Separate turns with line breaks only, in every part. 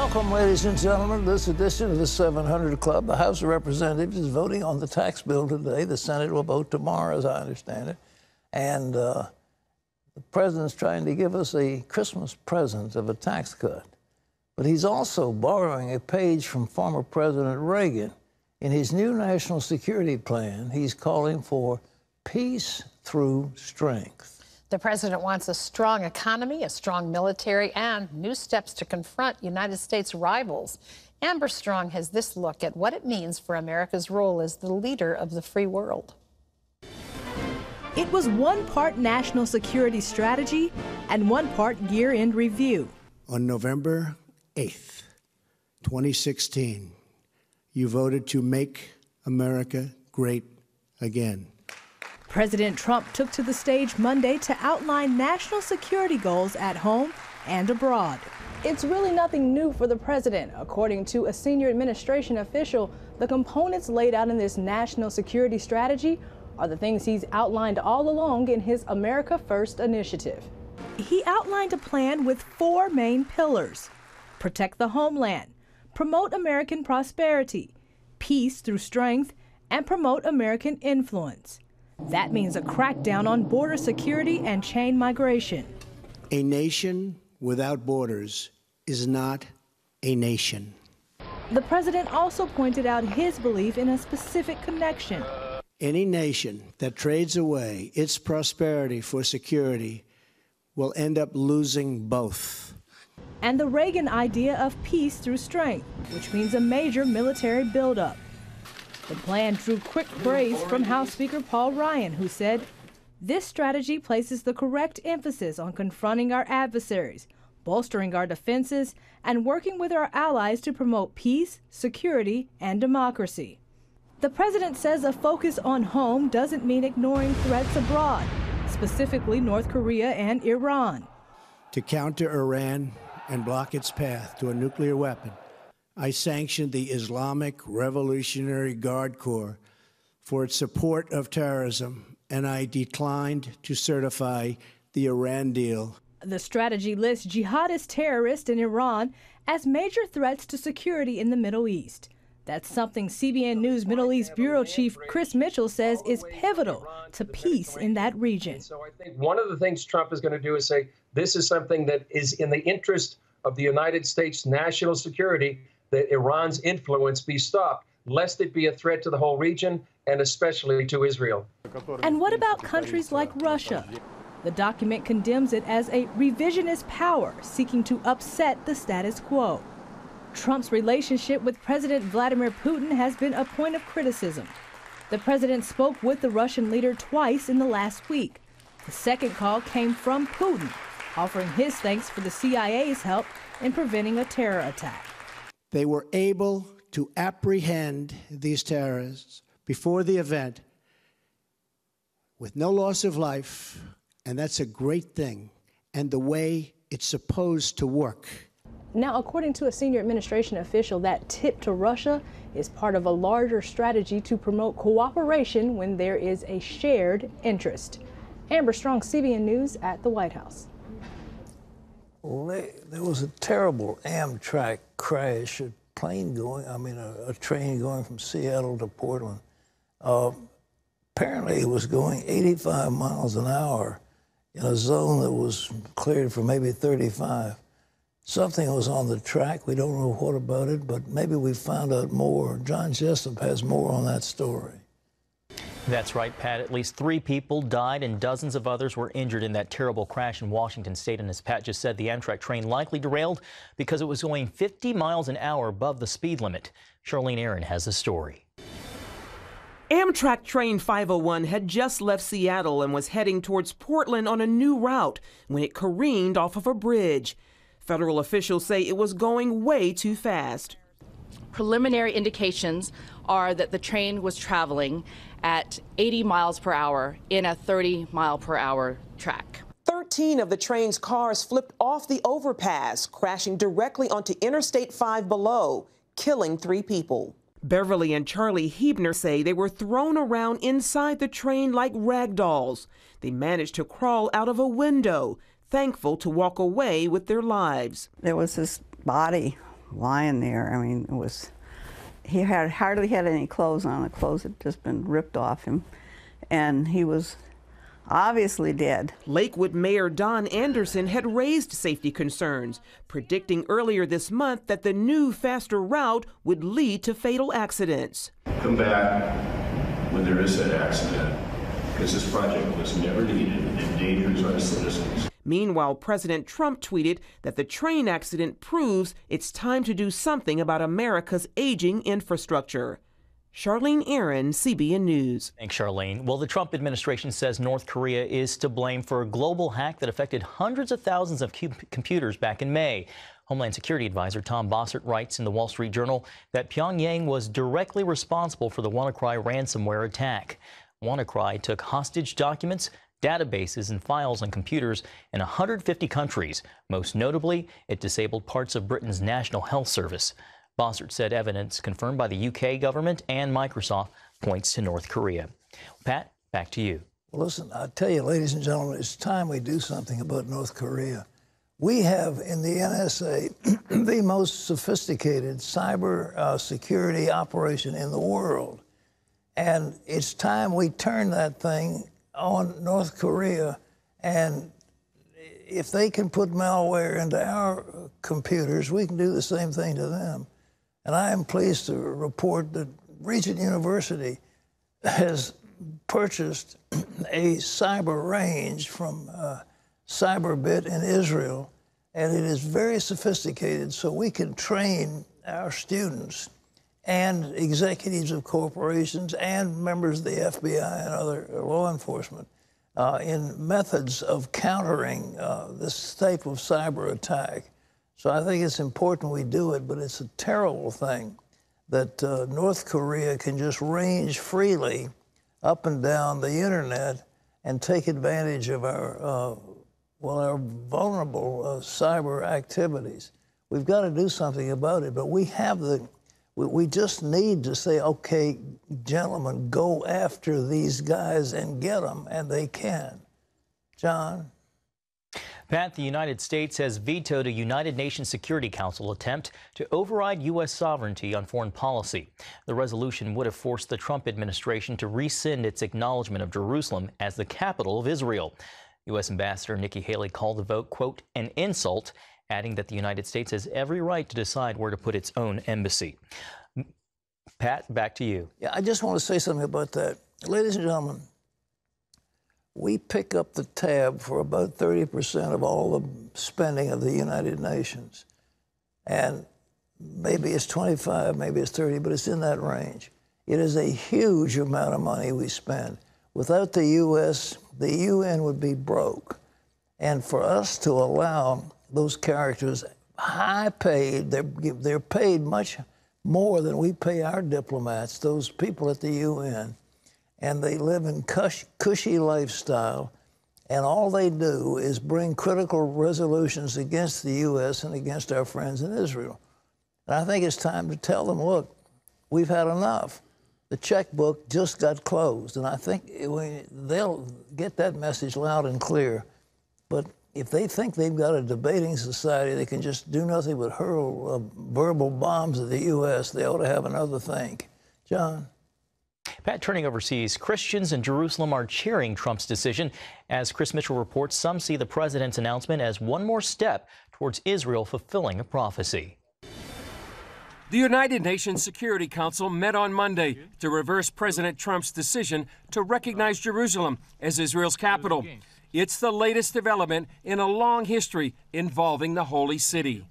Welcome, ladies and gentlemen, to this edition of the 700 Club. The House of Representatives is voting on the tax bill today. The Senate will vote tomorrow, as I understand it. And the president's trying to give us a Christmas present of a tax cut. But he's also borrowing a page from former President Reagan. In his new national security plan, he's calling for peace through strength.
The president wants a strong economy, a strong military, and new steps to confront United States rivals. Amber Strong has this look at what it means for America's role as the leader of the free world.
It was one part national security strategy and one part year-end review.
On November 8th, 2016, you voted to make America great again.
President Trump took to the stage Monday to outline national security goals at home and abroad.
It's really nothing new for the president. According to a senior administration official, the components laid out in this national security strategy are the things he's outlined all along in his America First initiative.
He outlined a plan with 4 main pillars: protect the homeland, promote American prosperity, peace through strength, and promote American influence. That means a crackdown on border security and chain migration.
A nation without borders is not a nation.
The president also pointed out his belief in a specific connection.
Any nation that trades away its prosperity for security will end up losing both.
And the Reagan idea of peace through strength, which means a major military buildup. The plan drew quick praise from House Speaker Paul Ryan, who said, "This strategy places the correct emphasis on confronting our adversaries, bolstering our defenses, and working with our allies to promote peace, security, and democracy." The president says a focus on home doesn't mean ignoring threats abroad, specifically North Korea and Iran.
To counter Iran and block its path to a nuclear weapon, I sanctioned the Islamic Revolutionary Guard Corps for its support of terrorism, and I declined to certify the Iran deal.
The strategy lists jihadist terrorists in Iran as major threats to security in the Middle East. That's something CBN News Middle East Bureau Chief Chris Mitchell says is pivotal to peace in that region.
So I think one of the things Trump is going to do is say, this is something that is in the interest of the United States national security, that Iran's influence be stopped, lest it be a threat to the whole region and especially to Israel.
And what about countries like Russia? The document condemns it as a revisionist power seeking to upset the status quo. Trump's relationship with President Vladimir Putin has been a point of criticism. The president spoke with the Russian leader twice in the last week. The second call came from Putin, offering his thanks for the CIA's help in preventing a terror attack.
They were able to apprehend these terrorists before the event with no loss of life, and that's a great thing, and the way it's supposed to work.
Now, according to a senior administration official, that tip to Russia is part of a larger strategy to promote cooperation when there is a shared interest. Amber Strong, CBN News at the White House.
Well, there was a terrible Amtrak crash, a train going from Seattle to Portland. Apparently it was going 85 miles an hour in a zone that was cleared for maybe 35. Something was on the track. We don't know what about it, but maybe we found out more. John Jessup has more on that story.
That's right, Pat. At least 3 people died and dozens of others were injured in that terrible crash in Washington State. And as Pat just said, the Amtrak train likely derailed because it was going 50 miles an hour above the speed limit. Charlene Aaron has the story.
Amtrak train 501 had just left Seattle and was heading towards Portland on a new route when it careened off of a bridge. Federal officials say it was going way too fast.
Preliminary indications are that the train was traveling at 80 miles per hour in a 30-mile-per-hour track.
13 of the train's cars flipped off the overpass, crashing directly onto Interstate 5 below, killing 3 people.
Beverly and Charlie Hebner say they were thrown around inside the train like rag dolls. They managed to crawl out of a window, thankful to walk away with their lives.
There was this body lying there. I mean, he had hardly had any clothes on. The clothes had just been ripped off him, and he was obviously dead.
Lakewood Mayor Don Anderson had raised safety concerns, predicting earlier this month that the new, faster route would lead to fatal accidents.
Come back when there is that accident, because this project was never needed and endangers our citizens.
Meanwhile, President Trump tweeted that the train accident proves it's time to do something about America's aging infrastructure. Charlene Aaron, CBN News.
Thanks, Charlene. Well, the Trump administration says North Korea is to blame for a global hack that affected hundreds of thousands of computers back in May. Homeland Security Advisor Tom Bossert writes in the Wall Street Journal that Pyongyang was directly responsible for the WannaCry ransomware attack. WannaCry took hostage documents, databases, and files on computers in 150 countries. Most notably, it disabled parts of Britain's National Health Service. Bossert said evidence confirmed by the UK government and Microsoft points to North Korea. Pat, back to you.
Listen, I tell you, ladies and gentlemen, it's time we do something about North Korea. We have in the NSA the most sophisticated cyber security operation in the world. And it's time we turn that thing on North Korea. And if they can put malware into our computers, we can do the same thing to them. And I am pleased to report that Regent University has purchased a cyber range from Cyberbit in Israel, and it is very sophisticated, so we can train our students and executives of corporations and members of the FBI and other law enforcement in methods of countering this type of cyber attack. So I think it's important we do it, but it's a terrible thing that North Korea can just range freely up and down the internet and take advantage of our vulnerable cyber activities. We've got to do something about it, but we just need to say, okay, gentlemen, go after these guys and get them, and they can. John?
Pat, the United States has vetoed a United Nations Security Council attempt to override U.S. sovereignty on foreign policy. The resolution would have forced the Trump administration to rescind its acknowledgement of Jerusalem as the capital of Israel. U.S. Ambassador Nikki Haley called the vote, quote, an insult, adding that the United States has every right to decide where to put its own embassy. Pat, back to you.
Yeah, I just want to say something about that. Ladies and gentlemen, we pick up the tab for about 30% of all the spending of the United Nations. And maybe it's 25, maybe it's 30, but it's in that range. It is a huge amount of money we spend. Without the U.S., the UN would be broke. And for us to allow those characters, high paid, they're paid much more than we pay our diplomats, those people at the UN, and they live in cushy lifestyle, and all they do is bring critical resolutions against the U.S. and against our friends in Israel. And I think it's time to tell them, look, we've had enough. The checkbook just got closed, and I think they'll get that message loud and clear. But if they think they've got a debating society that can just do nothing but hurl verbal bombs at the U.S., they ought to have another think. John?
Pat, turning overseas, Christians in Jerusalem are cheering Trump's decision. As Chris Mitchell reports, some see the president's announcement as one more step towards Israel fulfilling a prophecy.
The United Nations Security Council met on Monday to reverse President Trump's decision to recognize Jerusalem as Israel's capital. It's the latest development in a long history involving the Holy City.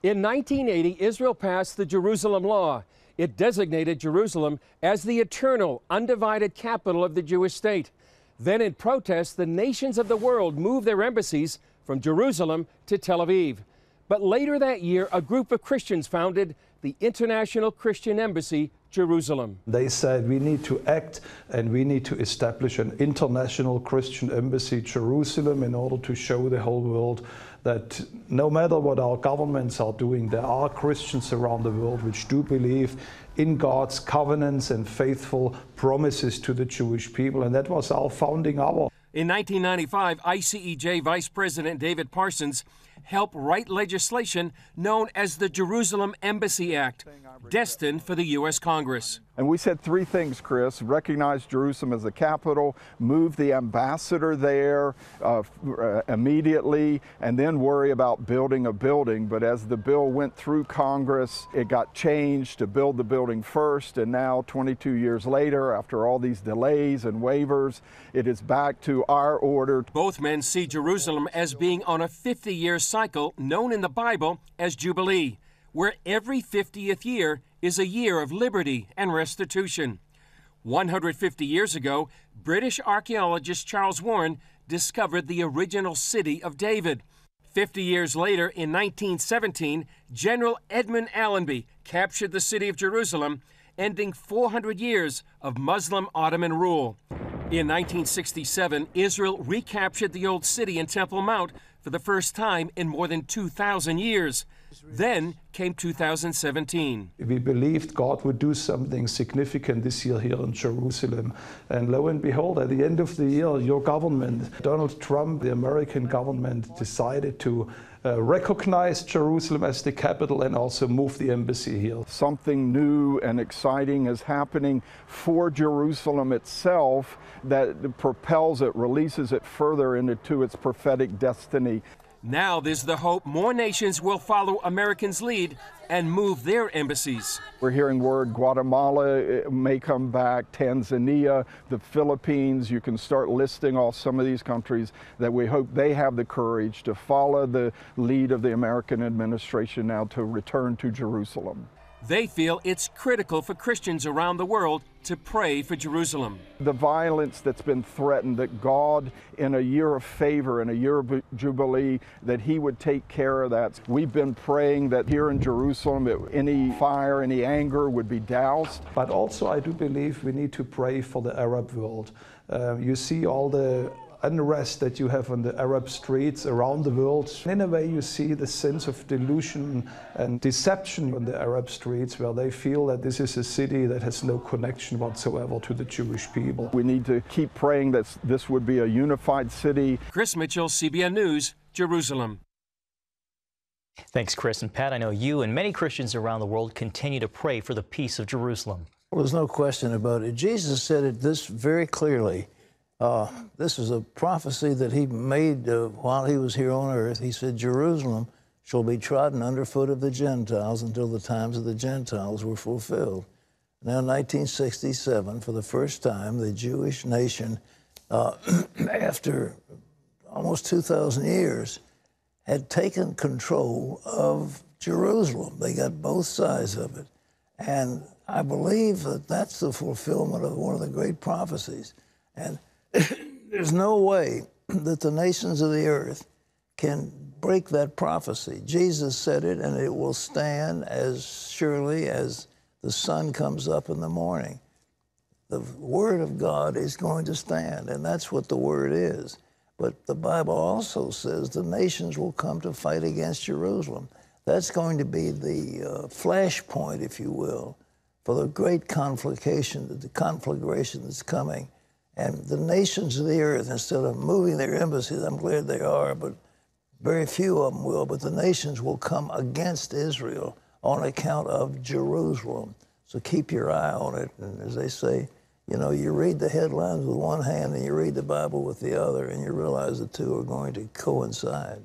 In 1980, Israel passed the Jerusalem Law. It designated Jerusalem as the eternal, undivided capital of the Jewish state. Then, in protest, the nations of the world moved their embassies from Jerusalem to Tel Aviv. But later that year, a group of Christians founded the International Christian Embassy, Jerusalem.
They said we need to act and we need to establish an international Christian embassy, Jerusalem, in order to show the whole world that no matter what our governments are doing, there are Christians around the world which do believe in God's covenants and faithful promises to the Jewish people, and that was our founding hour.
In 1995, ICEJ Vice President David Parsons help write legislation known as the Jerusalem Embassy Act, destined for the U.S. Congress.
And we said three things, Chris: recognize Jerusalem as the capital, move the ambassador there immediately, and then worry about building a building. But as the bill went through Congress, it got changed to build the building first, and now 22 years later, after all these delays and waivers, it is back to our order.
Both men see Jerusalem as being on a 50-year cycle known in the Bible as Jubilee, where every 50th year is a year of liberty and restitution. 150 years ago, British archaeologist Charles Warren discovered the original city of David. 50 years later, in 1917, General Edmund Allenby captured the city of Jerusalem, ending 400 years of Muslim Ottoman rule. In 1967, Israel recaptured the old city in Temple Mount for the first time in more than 2,000 years. Then came 2017.
We believed God would do something significant this year here in Jerusalem. And lo and behold, at the end of the year, your government, Donald Trump, the American government, decided to recognize Jerusalem as the capital and also move the embassy here.
Something new and exciting is happening for Jerusalem itself that propels it, releases it further into its prophetic destiny.
Now there's the hope more nations will follow Americans' lead and move their embassies.
We're hearing word Guatemala may come back, Tanzania, the Philippines. You can start listing off some of these countries that we hope they have the courage to follow the lead of the American administration now to return to Jerusalem.
They feel it's critical for Christians around the world to pray for Jerusalem.
The violence that's been threatened, that God, in a year of favor, in a year of Jubilee, that He would take care of that. We've been praying that here in Jerusalem, any fire, any anger would be doused.
But also I do believe we need to pray for the Arab world. You see all the unrest that you have on the Arab streets around the world. In a way, you see the sense of delusion and deception on the Arab streets, where they feel that this is a city that has no connection whatsoever to the Jewish people.
We need to keep praying that this would be a unified city.
Chris Mitchell, CBN News, Jerusalem.
Thanks, Chris. And Pat, I know you and many Christians around the world continue to pray for the peace of Jerusalem.
Well, there's no question about it. Jesus said it this very clearly. This is a prophecy that He made while He was here on earth. He said, Jerusalem shall be trodden underfoot of the Gentiles until the times of the Gentiles were fulfilled. Now, in 1967, for the first time, the Jewish nation, after almost 2,000 years, had taken control of Jerusalem. They got both sides of it. And I believe that that's the fulfillment of one of the great prophecies. And there's no way that the nations of the earth can break that prophecy. Jesus said it, and it will stand as surely as the sun comes up in the morning. The Word of God is going to stand, and that's what the Word is. But the Bible also says the nations will come to fight against Jerusalem. That's going to be the flashpoint, if you will, for the great conflagration that's coming. And the nations of the earth, instead of moving their embassies, I'm glad they are, but very few of them will, but the nations will come against Israel on account of Jerusalem. So keep your eye on it. And as they say, you know, you read the headlines with one hand and you read the Bible with the other, and you realize the two are going to coincide.